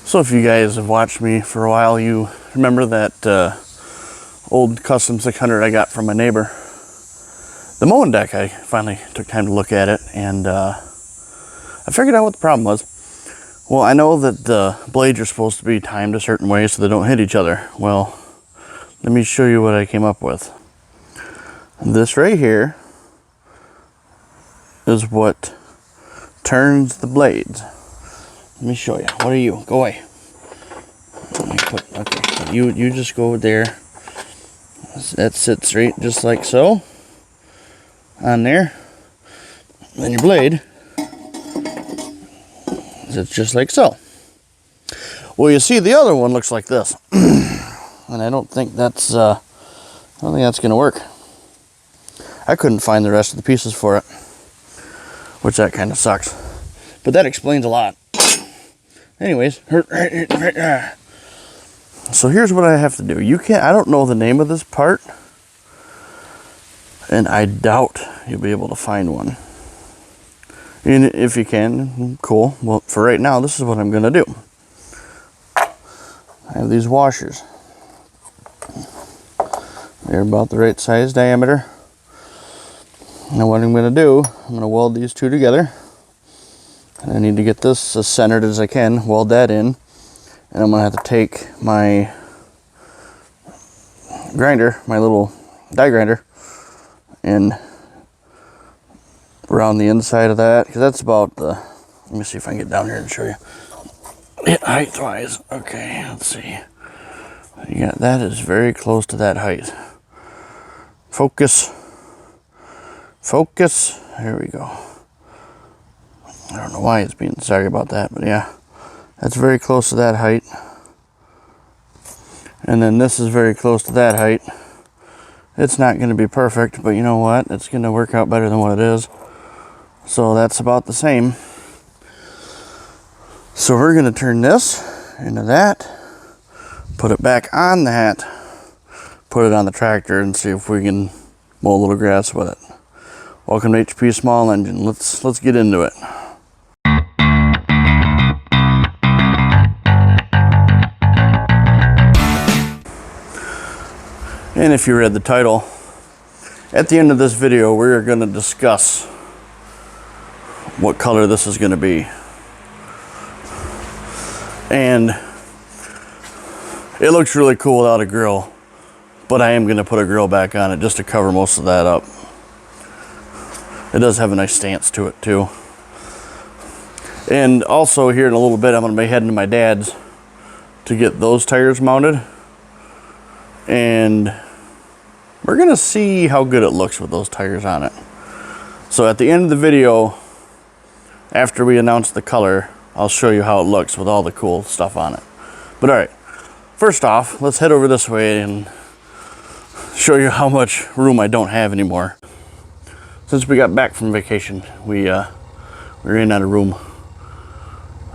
So if you guys have watched me for a while, you remember that old custom 600 I got from my neighbor. The mowing deck, I finally took time to look at it, and I figured out what the problem was. Well, I know that the blades are supposed to be timed a certain way so they don't hit each other. Well, let me show you what I came up with. This right here is what turns the blades. Let me show you. What are you? Go away. Let me put, okay, you just go there. That sits right just like so on there. Then your blade sits just like so. Well, you see the other one looks like this. And I don't think that's gonna work. I couldn't find the rest of the pieces for it, which that kind of sucks. But that explains a lot. Anyways, so here's what I have to do. I don't know the name of this part, and I doubt you'll be able to find one. And if you can, cool. Well, for right now, this is what I'm gonna do. I have these washers. They're about the right size diameter. Now what I'm gonna do, I'm gonna weld these two together. And I need to get this as centered as I can, weld that in. And I'm gonna have to take my grinder, my little die grinder, and around the inside of that, because that's about the, let me see if I can get down here and show you. Height wise, okay, let's see. Yeah, that is very close to that height. Focus. Focus. There we go. I don't know why it's being, sorry about that, but yeah. That's very close to that height. And then this is very close to that height. It's not going to be perfect, but you know what? It's going to work out better than what it is. So that's about the same. So we're going to turn this into that. Put it back on that. Put it on the tractor and see if we can mow a little grass with it. Welcome to HP Small Engine. Let's get into it. And if you read the title, at the end of this video, we're going to discuss what color this is going to be. And it looks really cool without a grill, but I am going to put a grill back on it just to cover most of that up. It does have a nice stance to it too. And also here in a little bit, I'm going to be heading to my dad's to get those tires mounted. And we're going to see how good it looks with those tires on it. So at the end of the video, after we announce the color, I'll show you how it looks with all the cool stuff on it. But all right, first off, let's head over this way and show you how much room I don't have anymore. Since we got back from vacation, we're in out of room.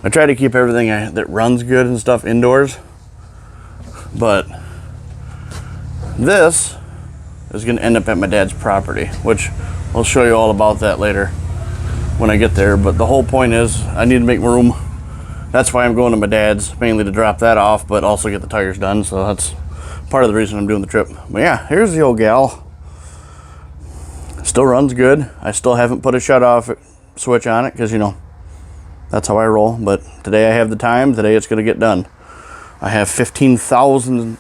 I try to keep everything that runs good and stuff indoors, but this is going to end up at my dad's property, which I'll show you all about that later when I get there. But the whole point is I need to make room. That's why I'm going to my dad's, mainly to drop that off, but also get the tires done. So that's part of the reason I'm doing the trip. But yeah, here's the old gal. Still runs good. I still haven't put a shut off switch on it because, you know, that's how I roll. But today I have the time. Today it's going to get done. I have 15,000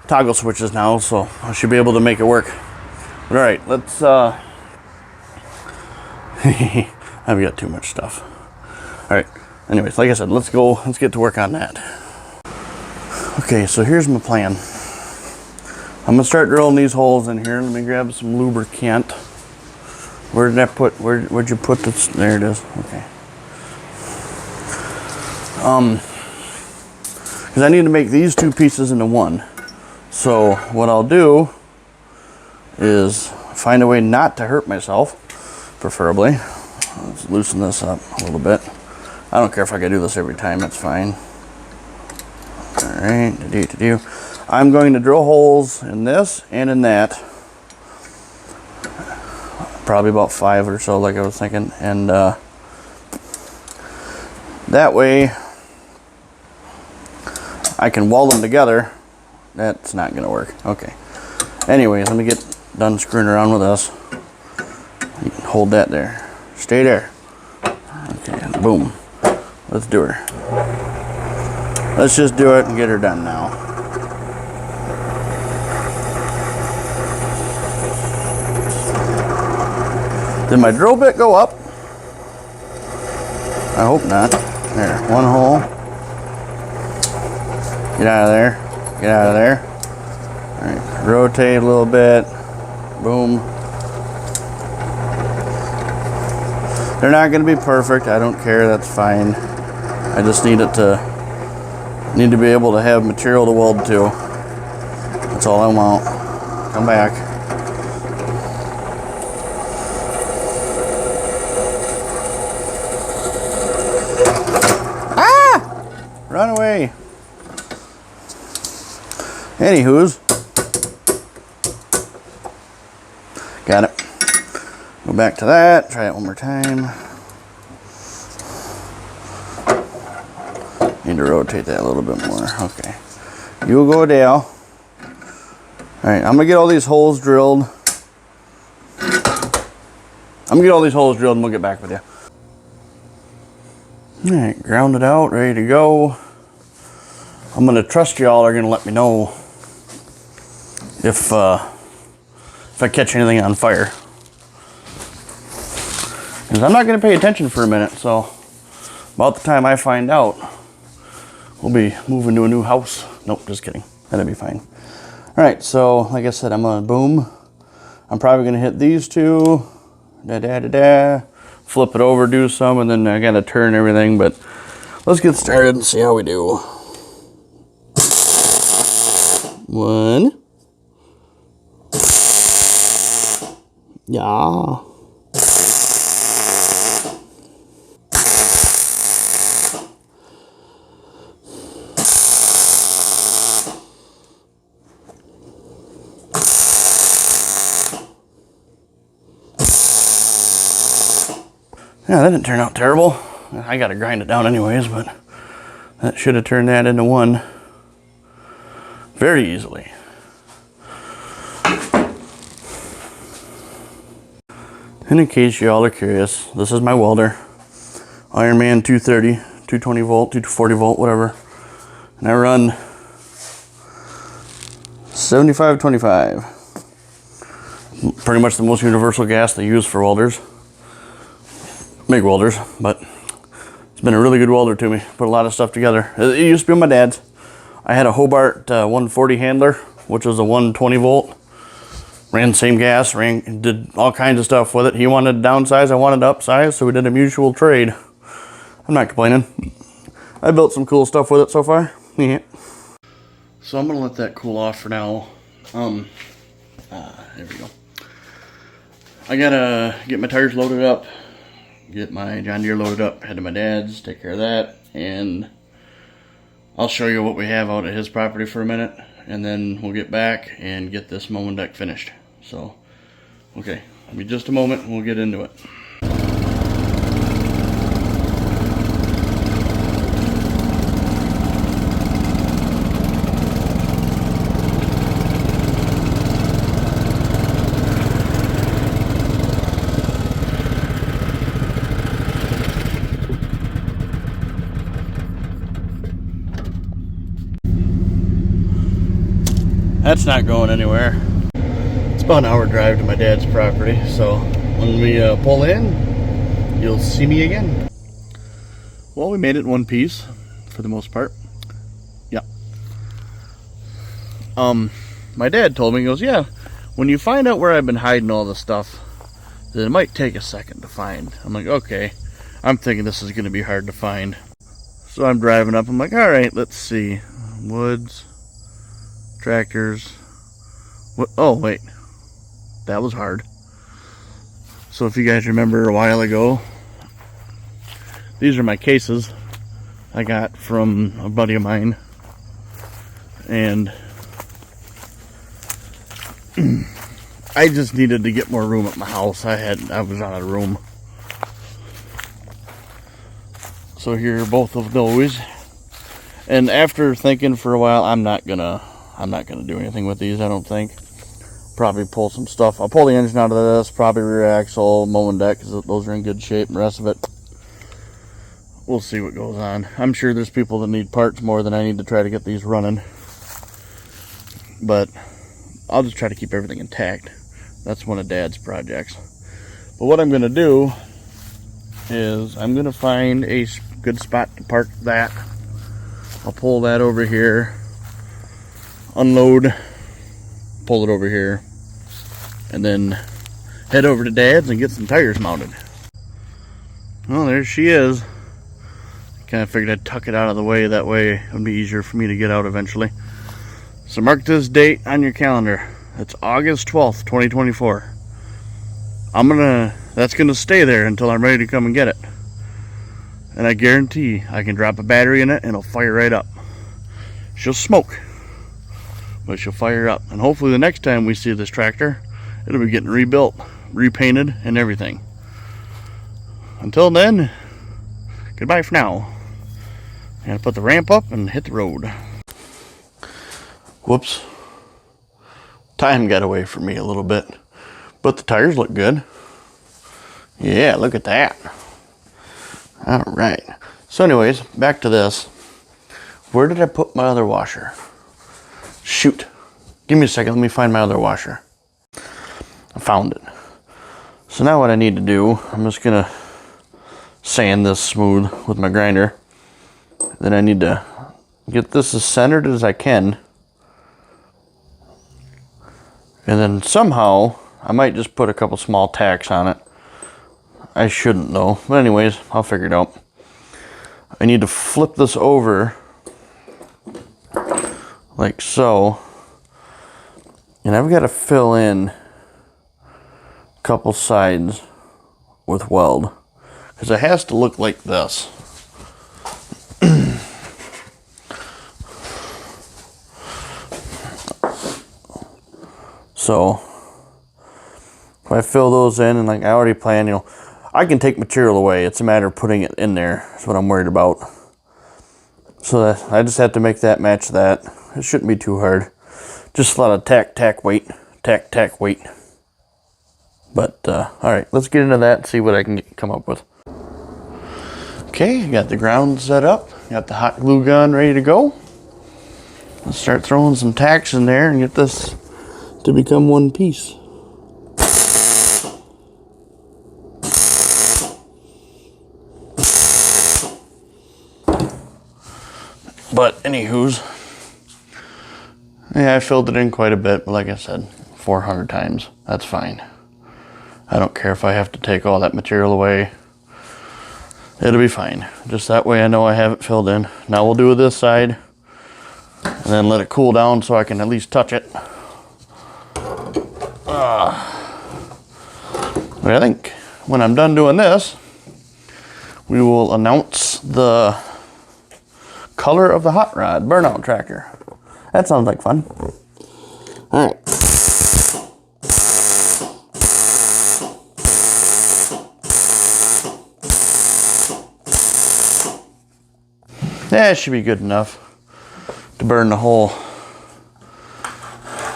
toggle switches now, so I should be able to make it work. But all right, let's I've got too much stuff. All right, anyways, like I said, let's get to work on that. Okay, so here's my plan. I'm gonna start drilling these holes in here. Let me grab some lubricant. Where did I put, where'd you put this? There it is. Okay. Because I need to make these two pieces into one. So what I'll do is find a way not to hurt myself, preferably. Let's loosen this up a little bit. I don't care if I gotta do this every time, that's fine. All right, I'm going to drill holes in this and in that. Probably about 5 or so, like I was thinking. And that way, I can weld them together. That's not gonna work. Okay. Anyways, let me get done screwing around with this. You can hold that there. Stay there. Okay, boom. Let's do her. Let's just do it and get her done now. Did my drill bit go up? I hope not. There, one hole. Get out of there. Get out of there. Alright, rotate a little bit. Boom. They're not going to be perfect. I don't care. That's fine. I just need to be able to have material to weld to. That's all I want. Come back. Ah! Run away. Anywho's. Got it. Go back to that. Try it one more time. Need to rotate that a little bit more. Okay. You go down. Alright, I'm gonna get all these holes drilled. And we'll get back with you. Alright, ground it out, ready to go. I'm gonna trust y'all are gonna let me know if I catch anything on fire. Because I'm not gonna pay attention for a minute, so about the time I find out, we'll be moving to a new house. Nope, just kidding. That'll be fine. All right, so like I said, I'm gonna boom. I'm probably gonna hit these two, flip it over, do some, and then I gotta turn everything, but let's get started and see how we do. One. Yeah. Yeah, that didn't turn out terrible. I gotta grind it down anyways, but that should have turned that into one very easily. And in case you all are curious, this is my welder. Ironman 230, 220 volt, 240 volt, whatever. And I run 7525. Pretty much the most universal gas they use for welders. MIG welders, but it's been a really good welder to me. Put a lot of stuff together. It used to be on my dad's. I had a Hobart 140 handler, which was a 120 volt. Ran the same gas, did all kinds of stuff with it. He wanted to downsize, I wanted to upsize, so we did a mutual trade. I'm not complaining. I built some cool stuff with it so far. Yeah. So I'm gonna let that cool off for now. There we go. I gotta get my tires loaded up. Get my John Deere loaded up, head to my dad's, take care of that, and I'll show you what we have out at his property for a minute, and then we'll get back and get this mowing deck finished. So, okay, give me just a moment and we'll get into it. That's not going anywhere. It's about an hour drive to my dad's property, so when we pull in, you'll see me again. Well, we made it in one piece for the most part. Yeah. My dad told me, he goes, yeah, when you find out where I've been hiding all this stuff, then it might take a second to find. I'm like, okay. I'm thinking this is going to be hard to find. So I'm driving up, I'm like, all right, let's see. Woods. Tractors. What? Oh, wait. That was hard. So if you guys remember a while ago, these are my cases I got from a buddy of mine. And I just needed to get more room at my house. I was out of room. So here are both of those. And after thinking for a while, I'm not gonna do anything with these, I don't think. Probably pull some stuff. I'll pull the engine out of this, probably rear axle, mowing deck, because those are in good shape, and the rest of it, we'll see what goes on. I'm sure there's people that need parts more than I need to try to get these running. But I'll just try to keep everything intact. That's one of Dad's projects. But what I'm going to do is I'm going to find a good spot to park that. I'll pull that over here, unload, pull it over here, and then head over to Dad's and get some tires mounted. Well, there she is. Kind of figured I'd tuck it out of the way, that way it would be easier for me to get out eventually. So mark this date on your calendar. It's August 12th, 2024. That's gonna stay there until I'm ready to come and get it. And I guarantee I can drop a battery in it and it'll fire right up. She'll smoke, but she'll fire up. And hopefully the next time we see this tractor, it'll be getting rebuilt, repainted, and everything. Until then, goodbye for now. I gotta put the ramp up and hit the road. Whoops. Time got away from me a little bit, but the tires look good. Yeah, look at that. All right. So anyways, back to this. Where did I put my other washer? Shoot. Give me a second. Let me find my other washer. I found it. So now what I need to do, I'm just going to sand this smooth with my grinder. Then I need to get this as centered as I can. And then somehow, I might just put a couple small tacks on it. I shouldn't though. But anyways, I'll figure it out. I need to flip this over like so. And I've got to fill in a couple sides with weld. Because it has to look like this. So if I fill those in, and like I already plan, I can take material away. It's a matter of putting it in there. That's what I'm worried about. So that I just have to make that match that. It shouldn't be too hard. Just a lot of tack, weight. But all right, let's get into that and see what I can come up with. Okay, got the ground set up. Got the hot glue gun ready to go. Let's start throwing some tacks in there and get this to become one piece. But anywho's, yeah, I filled it in quite a bit, but like I said, 400 times, that's fine. I don't care if I have to take all that material away. It'll be fine. Just that way I know I have it filled in. Now we'll do this side and then let it cool down so I can at least touch it. But I think when I'm done doing this, we will announce the color of the hot rod burnout tractor. That sounds like fun. All right. That should be good enough to burn the whole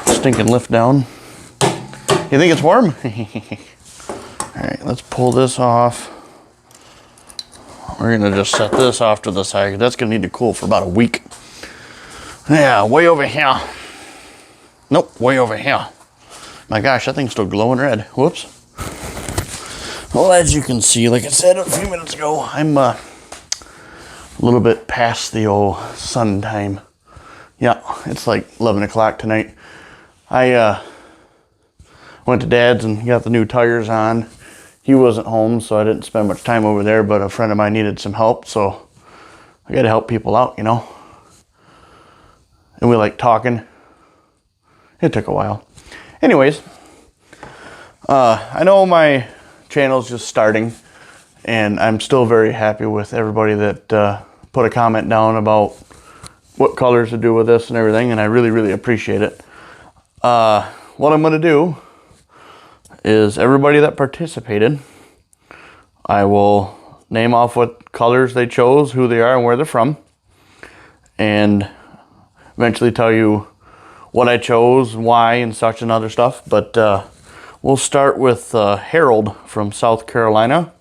stinking lift down. You think it's warm? All right, let's pull this off. We're gonna just set this off to the side. That's gonna need to cool for about a week. Yeah, way over here. Nope, way over here. My gosh, that thing's still glowing red. Whoops. Well, as you can see, like I said a few minutes ago, I'm a little bit past the old sun time. Yeah, it's like 11 o'clock tonight. I went to Dad's and got the new tires on. He wasn't home, so I didn't spend much time over there, but a friend of mine needed some help, so I got to help people out, And we like talking. It took a while. Anyways, I know my channel's just starting, and I'm still very happy with everybody that put a comment down about what colors to do with this and everything, and I really, really appreciate it. What I'm going to do is everybody that participated, I will name off what colors they chose, who they are, and where they're from. and eventually tell you what I chose, why, and such and other stuff. But we'll start with Harold from South Carolina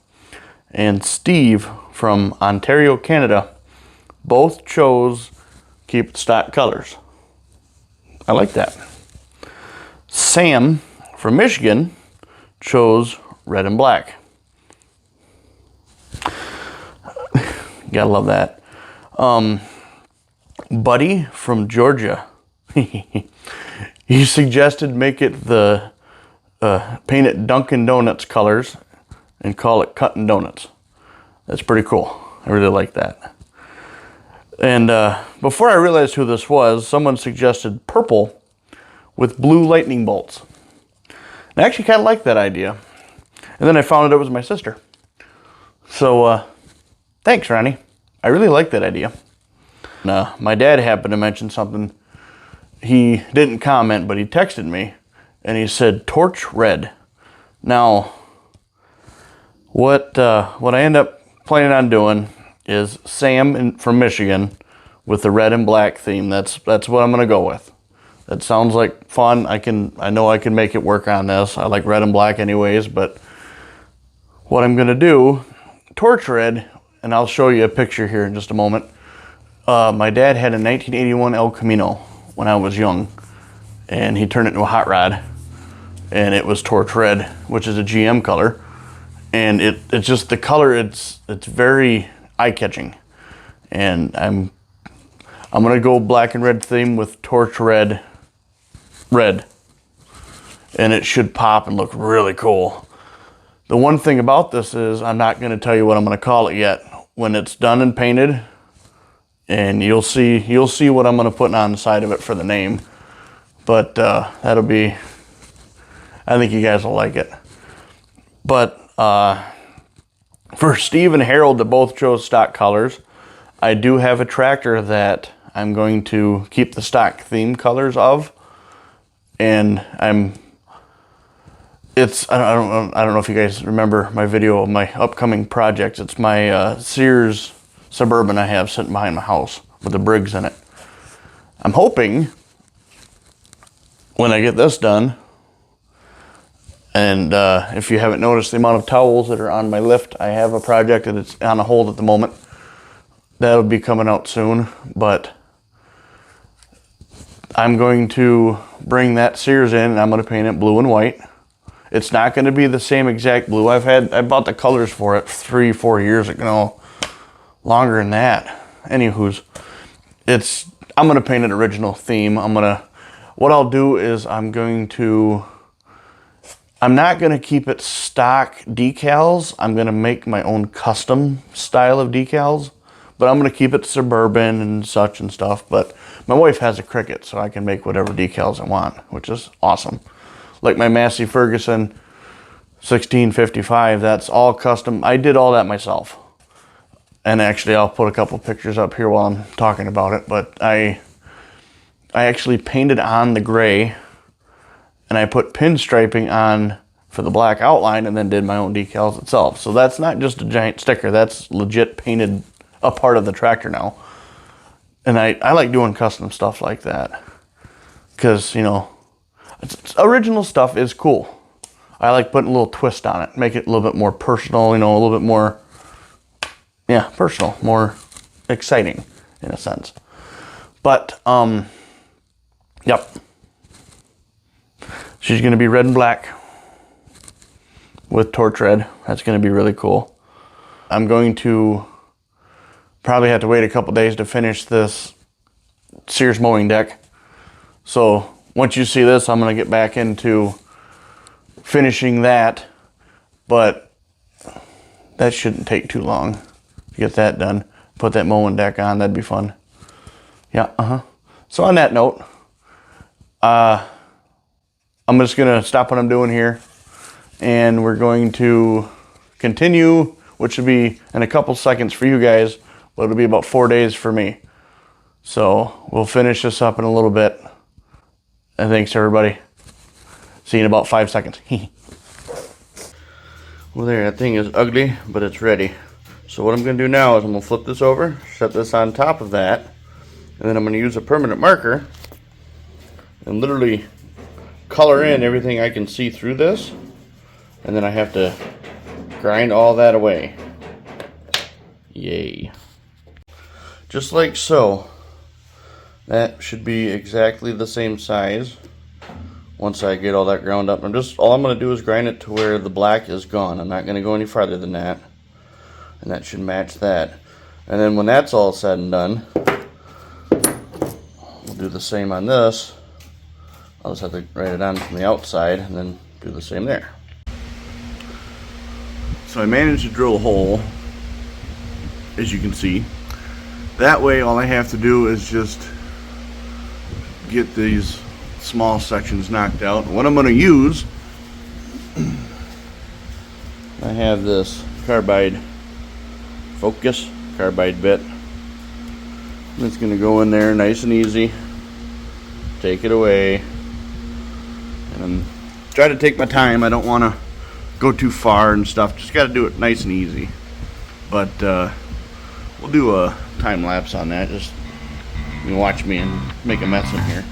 and Steve from Ontario, Canada. Both chose keep stock colors. I like that. Sam from Michigan chose red and black. Gotta love that. Buddy from Georgia, he suggested make it the paint it Dunkin' Donuts colors and call it Cuttin' Donuts. That's pretty cool. I really like that. And before I realized who this was, someone suggested purple with blue lightning bolts. I actually kind of like that idea. And then I found out it was my sister. So thanks, Ronnie. I really like that idea. My dad happened to mention something. He didn't comment, but he texted me and he said torch red. Now, what I end up planning on doing is Sam from Michigan with the red and black theme. That's what I'm gonna go with. That sounds like fun. I know I can make it work on this. I like red and black anyways, but what I'm gonna do, torch red, and I'll show you a picture here in just a moment. My dad had a 1981 El Camino when I was young, and he turned it into a hot rod, and it was torch red, which is a GM color, and it's just the color. It's very eye-catching, and I'm gonna go black and red theme with torch red, and it should pop and look really cool. The one thing about this is I'm not gonna tell you what I'm gonna call it yet. When it's done and painted, and you'll see what I'm gonna put on the side of it for the name. But that'll be, I think you guys will like it. But for Steve and Harold that both chose stock colors, I do have a tractor that I'm going to keep the stock theme colors of, and I don't know if you guys remember my video of my upcoming projects. It's my Sears Suburban I have sitting behind my house with the Briggs in it. I'm hoping when I get this done, and if you haven't noticed the amount of towels that are on my lift, I have a project that it's on a hold at the moment. That'll be coming out soon, but I'm going to bring that Sears in and I'm going to paint it blue and white. It's not going to be the same exact blue. I bought the colors for it 3-4 years ago, longer than that. Anywho's, I'm going to paint an original theme. What I'll do is I'm not going to keep it stock decals. I'm going to make my own custom style of decals, but I'm going to keep it suburban and such and stuff. But my wife has a Cricut, so I can make whatever decals I want, which is awesome. Like my Massey Ferguson 1655, that's all custom. I did all that myself. And actually, I'll put a couple pictures up here while I'm talking about it. But I actually painted on the gray, and I put pinstriping on for the black outline, and then did my own decals itself. So that's not just a giant sticker. That's legit painted a part of the tractor now. And I like doing custom stuff like that because, you know, original stuff is cool. I like putting a little twist on it, make it a little bit more personal, you know, a little bit more, yeah, personal, more exciting in a sense. But, yep. She's going to be red and black with torch red. That's going to be really cool. I'm going to probably have to wait a couple days to finish this Sears mowing deck. So once you see this, I'm going to get back into finishing that, but that shouldn't take too long to get that done. Put that mowing deck on, that'd be fun. Yeah, So on that note, I'm just going to stop what I'm doing here, and we're going to continue, which will be in a couple seconds for you guys, but it'll be about 4 days for me. So we'll finish this up in a little bit. And thanks, everybody. See you in about 5 seconds. Well, there, that thing is ugly, but it's ready. So what I'm going to do now is I'm going to flip this over, set this on top of that, And then I'm going to use a permanent marker and literally color in everything I can see through this. And then I have to grind all that away. Yay. Just like so. That should be exactly the same size once I get all that ground up. All I'm going to do is grind it to where the black is gone. I'm not going to go any farther than that. And that should match that. And then when that's all said and done, we'll do the same on this. I'll just have to write it on from the outside and then do the same there. So I managed to drill a hole, as you can see. That way all I have to do is just get these small sections knocked out. What I'm going to use, I have this carbide focus, carbide bit. It's going to go in there nice and easy. Take it away. And try to take my time. I don't want to go too far and stuff. Just got to do it nice and easy. But we'll do a time lapse on that. Just you can watch me and make a mess in here.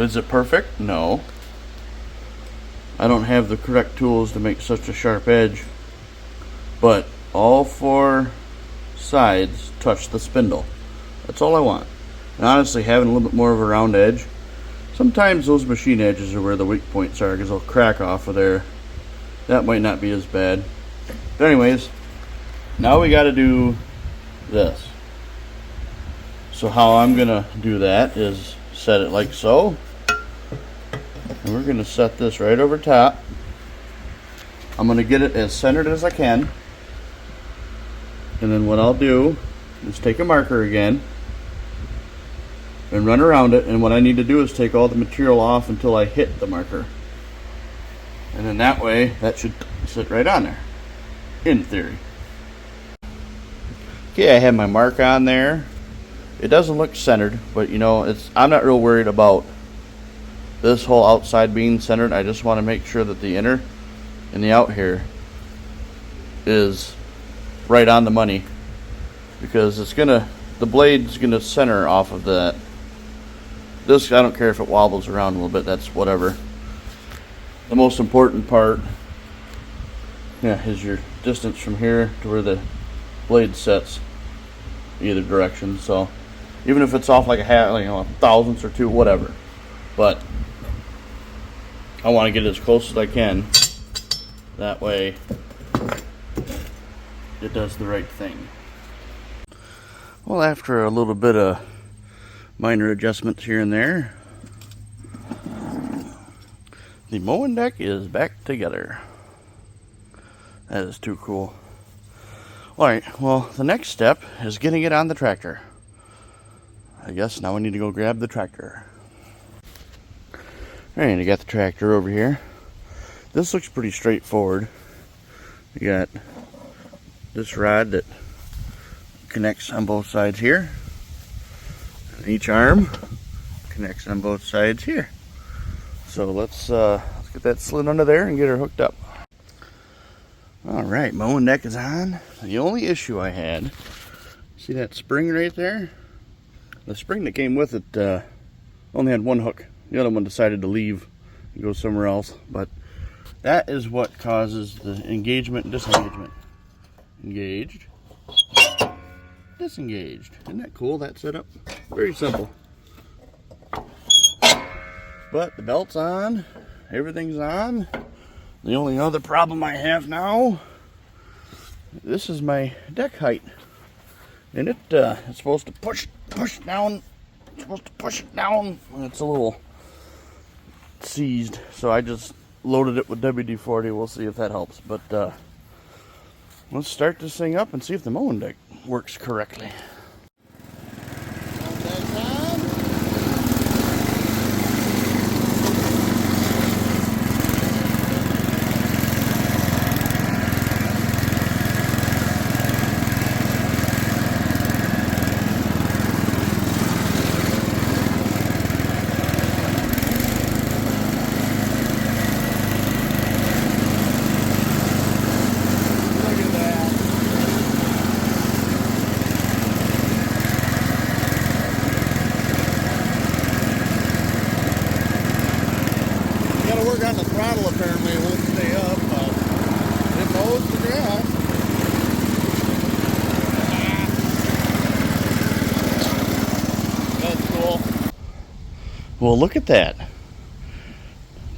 Is it perfect? No. I don't have the correct tools to make such a sharp edge, but all four sides touch the spindle. That's all I want. And honestly, having a little bit more of a round edge, sometimes those machine edges are where the weak points are because they'll crack off of there. That might not be as bad. But anyways, now we got to do this. So how I'm gonna do that is set it like so. And we're going to set this right over top. I'm going to get it as centered as I can. And then what I'll do is take a marker again and run around it. And what I need to do is take all the material off until I hit the marker. And then that way, that should sit right on there, in theory. Okay, I have my mark on there. It doesn't look centered, but you know, I'm not real worried about this whole outside being centered. I just want to make sure that the inner and the out here is right on the money, because the blade's gonna center off of that. This, I don't care if it wobbles around a little bit, that's whatever. The most important part, is your distance from here to where the blade sets either direction. So even if it's off like a thousandths or two, whatever, but I want to get as close as I can. That way it does the right thing. Well, after a little bit of minor adjustments here and there, the mowing deck is back together. That is too cool. Alright, well, the next step is getting it on the tractor. I guess now we need to go grab the tractor. Alright, I got the tractor over here. This looks pretty straightforward. You got this rod that connects on both sides here. And each arm connects on both sides here. So let's get that slid under there and get her hooked up. Alright, mowing deck is on. The only issue I had, see that spring right there? The spring that came with it only had one hook. The other one decided to leave and go somewhere else. But That is what causes the engagement and disengagement. Engaged, disengaged. Isn't that cool, that setup? Very simple. But the belt's on, everything's on. The only other problem I have now, this is my deck height. And it's supposed to push down. It's supposed to push it down. It's a little seized, so I just loaded it with WD-40. We'll see if that helps. But let's start this thing up and see if the mowing deck works correctly. Work on the throttle, apparently it won't stay up, but it mows the ground. That's cool. Well, look at that.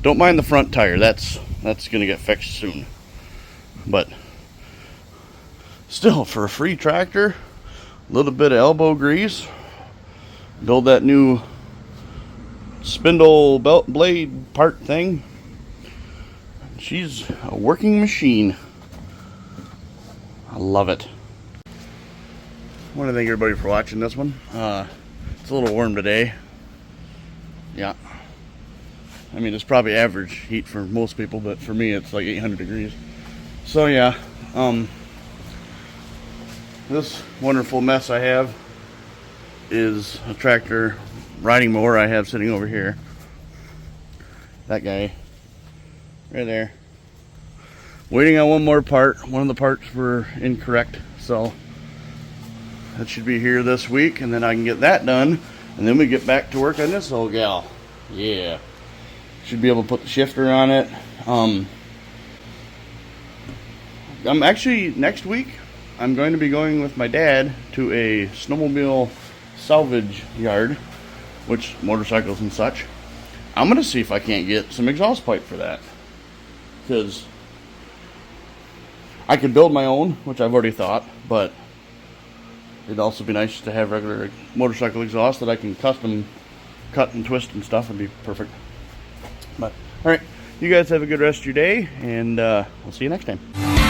Don't mind the front tire. That's gonna get fixed soon. But still, for a free tractor, a little bit of elbow grease. Build that new spindle belt blade part thing. She's a working machine. I love it. I want to thank everybody for watching this one. It's a little warm today. Yeah. I mean, it's probably average heat for most people, but for me it's like 800 degrees. So yeah, this wonderful mess I have is a tractor riding mower I have sitting over here. That guy right there. Waiting on one more part. One of the parts were incorrect, so that should be here this week, and then I can get that done, and then we get back to work on this old gal. Yeah, should be able to put the shifter on it. I'm actually, next week I'm going to be going with my dad to a snowmobile salvage yard, which motorcycles and such. I'm gonna see if I can't get some exhaust pipe for that, because I could build my own, which I've already thought, but it'd also be nice to have regular motorcycle exhaust that I can custom cut and twist and stuff. Would be perfect. But all right, you guys have a good rest of your day, and we'll see you next time.